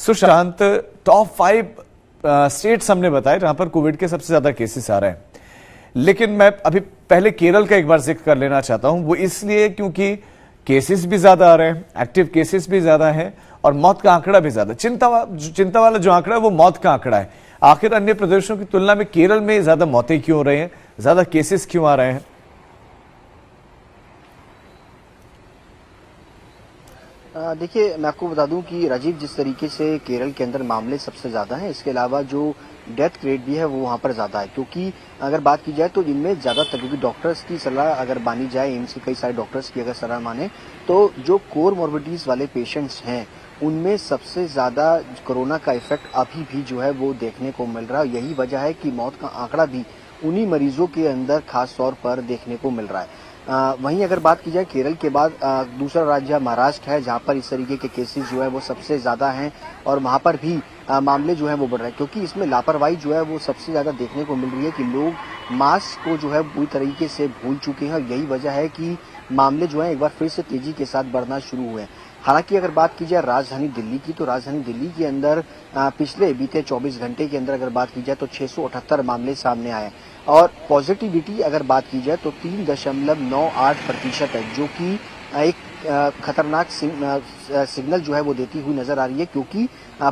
Sushant, top 5 states हमने बताए जहां पर कोविड के सबसे ज्यादा केसेस आ रहे हैं, लेकिन मैं अभी पहले केरल का एक बार जिक्र कर लेना चाहता हूं। वो इसलिए क्योंकि केसेस भी ज्यादा आ रहे हैं, एक्टिव केसेस भी ज्यादा हैं और मौत का आंकड़ा भी ज्यादा। चिंता वाला जो आंकड़ा है वो मौत का आंकड़ा है। आखिर अन्य प्रदेशों की तुलना में केरल में ज्यादा मौतें क्यों हो रही हैं, ज्यादा केसेस क्यों आ रहे हैं? देखिए, मैं आपको बता दूं कि राजीव, जिस तरीके से केरल के अंदर मामले सबसे ज़्यादा हैं, इसके अलावा जो डेथ रेट भी है वो वहाँ पर ज़्यादा है। क्योंकि अगर बात की जाए तो इनमें ज़्यादातर, क्योंकि डॉक्टर्स की सलाह अगर मानी जाए, एम्स के कई सारे डॉक्टर्स की अगर सलाह माने, तो जो कोर मॉर्बिडिटीज़ वाले पेशेंट्स हैं उनमें सबसे ज़्यादा कोरोना का इफेक्ट अभी भी जो है वो देखने को मिल रहा है। यही वजह है कि मौत का आंकड़ा भी उन्हीं मरीजों के अंदर खास तौर पर देखने को मिल रहा है। वहीं अगर बात की जाए केरल के बाद दूसरा राज्य महाराष्ट्र है, जहां पर इस तरीके के केसेस जो है वो सबसे ज़्यादा हैं और वहां पर भी मामले जो है वो बढ़ रहे हैं। क्योंकि इसमें लापरवाही जो है वो सबसे ज़्यादा देखने को मिल रही है कि लोग मास्क को जो है पूरी तरीके से भूल चुके हैं और यही वजह है कि मामले जो है एक बार फिर से तेजी के साथ बढ़ना शुरू हुए हैं। हालांकि अगर बात की जाए राजधानी दिल्ली की, तो राजधानी दिल्ली के अंदर पिछले बीते 24 घंटे के अंदर अगर बात की जाए तो 678 मामले सामने आए और पॉजिटिविटी अगर बात की जाए तो 3.98% है, जो कि एक खतरनाक सिग्नल जो है वो देती हुई नजर आ रही है। क्योंकि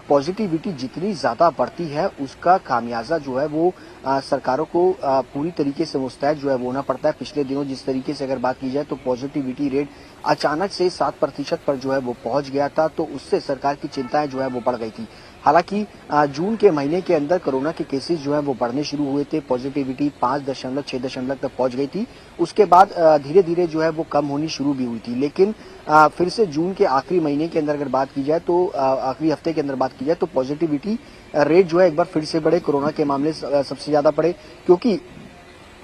पॉजिटिविटी जितनी ज्यादा बढ़ती है उसका खामियाजा जो है वो सरकारों को पूरी तरीके से मुस्तैद जो है वो होना पड़ता है। पिछले दिनों जिस तरीके से अगर बात की जाए तो पॉजिटिविटी रेट अचानक से 7% पर जो है वो पहुंच गया था, तो उससे सरकार की चिंताएं जो है वो बढ़ गई थी। हालांकि जून के महीने के अंदर कोरोना के केसेस जो है वो बढ़ने शुरू हुए थे, पॉजिटिविटी 5.6 तक पहुंच गई थी। उसके बाद धीरे धीरे जो है वो कम होनी शुरू भी हुई थी, लेकिन फिर से जून के आखिरी महीने के अंदर अगर बात की जाए तो आखिरी हफ्ते के अंदर बात की जाए तो पॉजिटिविटी रेट जो है एक बार फिर से बढ़े, कोरोना के मामले सबसे ज्यादा बढ़े। क्योंकि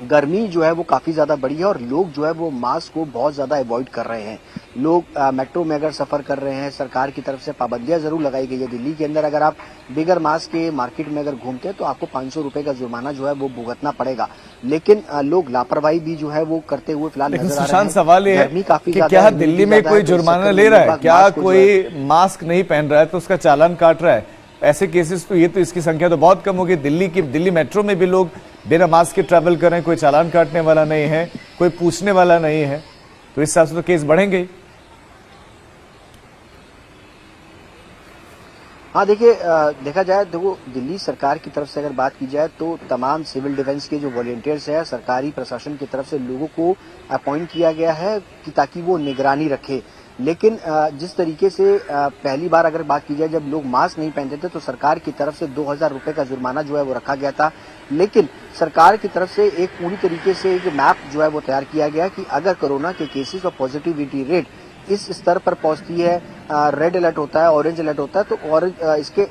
गर्मी जो है वो काफी ज्यादा बढ़ी है और लोग जो है वो मास्क को बहुत ज्यादा अवॉइड कर रहे हैं। लोग मेट्रो में अगर सफर कर रहे हैं, सरकार की तरफ से पाबंदियां जरूर लगाई गई है। दिल्ली के अंदर अगर आप बिगर मास्क के मार्केट में अगर घूमते हैं तो आपको 500 रुपए का जुर्माना जो है वो भुगतना पड़ेगा, लेकिन लोग लापरवाही भी जो है वो करते हुए फिलहाल नजर आ रहे हैं। सवाल ये है कि क्या दिल्ली में कोई जुर्माना ले रहा है? क्या कोई मास्क नहीं पहन रहा है तो उसका चालान काट रहा है? ऐसे केसेस तो इसकी संख्या तो बहुत कम होगी। दिल्ली मेट्रो में भी लोग बिना मास्क के ट्रैवल कर रहे हैं, कोई चालान काटने वाला नहीं है, कोई पूछने वाला नहीं है, तो इस हिसाब से तो केस बढ़ेंगे ही। हाँ, देखिए, देखा जाए तो दिल्ली सरकार की तरफ से अगर बात की जाए तो तमाम सिविल डिफेंस के जो वॉलंटियर्स है, सरकारी प्रशासन की तरफ से लोगों को अपॉइंट किया गया है कि ताकि वो निगरानी रखे। लेकिन जिस तरीके से पहली बार अगर बात की जाए जब लोग मास्क नहीं पहनते थे तो सरकार की तरफ से 2000 रुपए का जुर्माना जो है वो रखा गया था। लेकिन सरकार की तरफ से एक पूरी तरीके से एक मैप जो है वो तैयार किया गया कि अगर कोरोना के केसेस और पॉजिटिविटी रेट इस स्तर पर पहुंचती है, रेड अलर्ट होता है, ऑरेंज अलर्ट होता है, तो और इसके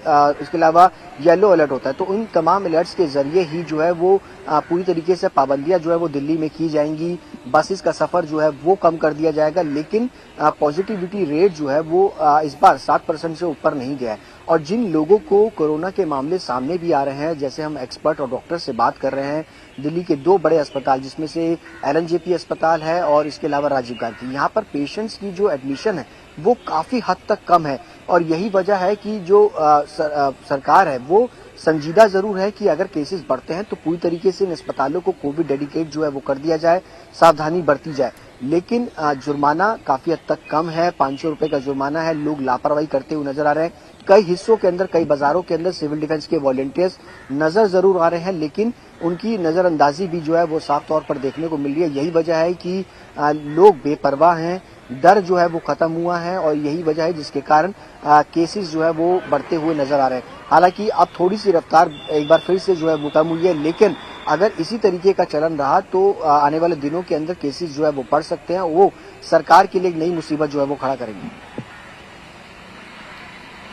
अलावा येलो अलर्ट होता है, तो उन तमाम अलर्ट्स के जरिए ही जो है वो पूरी तरीके से पाबंदियां जो है वो दिल्ली में की जाएंगी। बसेस का सफर जो है वो कम कर दिया जाएगा। लेकिन पॉजिटिविटी रेट जो है वो इस बार 7% से ऊपर नहीं गया है। और जिन लोगों को कोरोना के मामले सामने भी आ रहे हैं, जैसे हम एक्सपर्ट और डॉक्टर से बात कर रहे हैं, दिल्ली के 2 बड़े अस्पताल जिसमें से LNJP अस्पताल है और इसके अलावा राजीव गांधी, यहाँ पर पेशेंट्स की जो एडमिशन है वो काफी हद तक कम है। और यही वजह है कि जो सरकार है वो संजीदा जरूर है कि अगर केसेस बढ़ते हैं तो पूरी तरीके से इन अस्पतालों को कोविड डेडिकेट जो है वो कर दिया जाए, सावधानी बरती जाए। लेकिन जुर्माना काफी हद तक कम है, 500 रुपए का जुर्माना है। लोग लापरवाही करते हुए नजर आ रहे हैं। कई हिस्सों के अंदर, कई बाजारों के अंदर सिविल डिफेंस के वॉलंटियर्स नजर जरूर आ रहे हैं, लेकिन उनकी नजरअंदाजी भी जो है वो साफ तौर पर देखने को मिल रही है। यही वजह है कि लोग बेपरवाह हैं, डर जो है वो खत्म हुआ है और यही वजह है जिसके कारण केसेस जो है वो बढ़ते हुए नजर आ रहे हैं। हालांकि अब थोड़ी सी रफ्तार एक बार फिर से जो है वो कम हुई है, लेकिन अगर इसी तरीके का चलन रहा तो आने वाले दिनों के अंदर केसेस जो है वो बढ़ सकते हैं। वो सरकार के लिए एक नई मुसीबत जो है वो खड़ा करेंगे।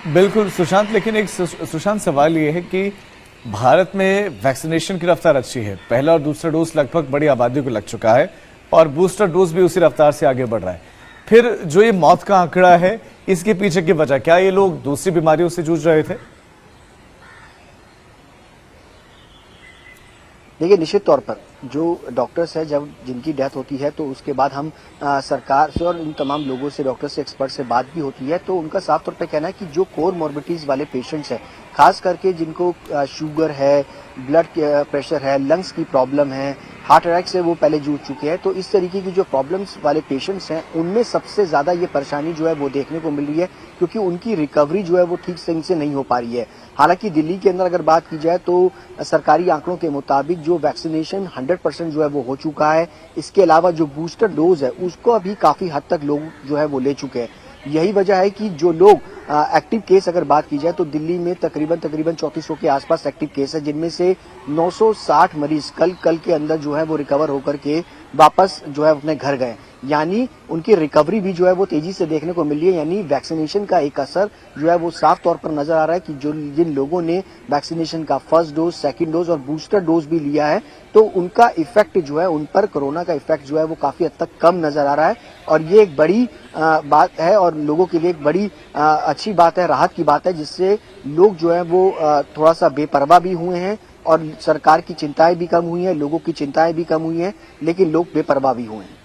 बिल्कुल सुशांत, लेकिन एक सुशांत सवाल ये है कि भारत में वैक्सीनेशन की रफ्तार अच्छी है, पहला और दूसरा डोज लगभग बड़ी आबादी को लग चुका है और बूस्टर डोज भी उसी रफ्तार से आगे बढ़ रहा है। फिर जो ये मौत का आंकड़ा है, इसके पीछे की वजह क्या? ये लोग दूसरी बीमारियों से जूझ रहे थे? देखिए, निश्चित तौर पर जो डॉक्टर्स है जब जिनकी डेथ होती है तो उसके बाद हम सरकार से और इन तमाम लोगों से, डॉक्टर से, एक्सपर्ट से बात भी होती है, तो उनका साफ तौर पे कहना है कि जो कोर मॉर्बिडिटीज वाले पेशेंट्स हैं, खास करके जिनको शुगर है, ब्लड प्रेशर है, लंग्स की प्रॉब्लम है, हार्ट अटैक से वो पहले जूझ चुके हैं, तो इस तरीके की जो प्रॉब्लम्स वाले पेशेंट्स हैं उनमें सबसे ज्यादा ये परेशानी जो है वो देखने को मिल रही है, क्योंकि उनकी रिकवरी जो है वो ठीक से नहीं हो पा रही है। हालांकि दिल्ली के अंदर अगर बात की जाए तो सरकारी आंकड़ों के मुताबिक जो वैक्सीनेशन 100% जो है वो हो चुका है। इसके अलावा जो बूस्टर डोज है उसको अभी काफी हद तक लोग जो है वो ले चुके हैं। यही वजह है कि जो लोग एक्टिव केस अगर बात की जाए तो दिल्ली में तकरीबन 3400 के आसपास एक्टिव केस है, जिनमें से 960 मरीज कल के अंदर जो है वो रिकवर होकर के वापस जो है अपने घर गए। यानी उनकी रिकवरी भी जो है वो तेजी से देखने को मिल रही है। यानी वैक्सीनेशन का एक असर जो है वो साफ तौर पर नजर आ रहा है कि जो जिन लोगों ने वैक्सीनेशन का फर्स्ट डोज, सेकंड डोज और बूस्टर डोज भी लिया है तो उनका इफेक्ट जो है, उन पर कोरोना का इफेक्ट जो है वो काफी हद तक कम नजर आ रहा है। और ये एक बड़ी बात है और लोगों के लिए एक बड़ी अच्छी बात है, राहत की बात है, जिससे लोग जो है वो थोड़ा सा बेपरवाह भी हुए हैं और सरकार की चिंताएं भी कम हुई हैं, लोगों की चिंताएं भी कम हुई हैं, लेकिन लोग बेपरवाह भी हुए हैं।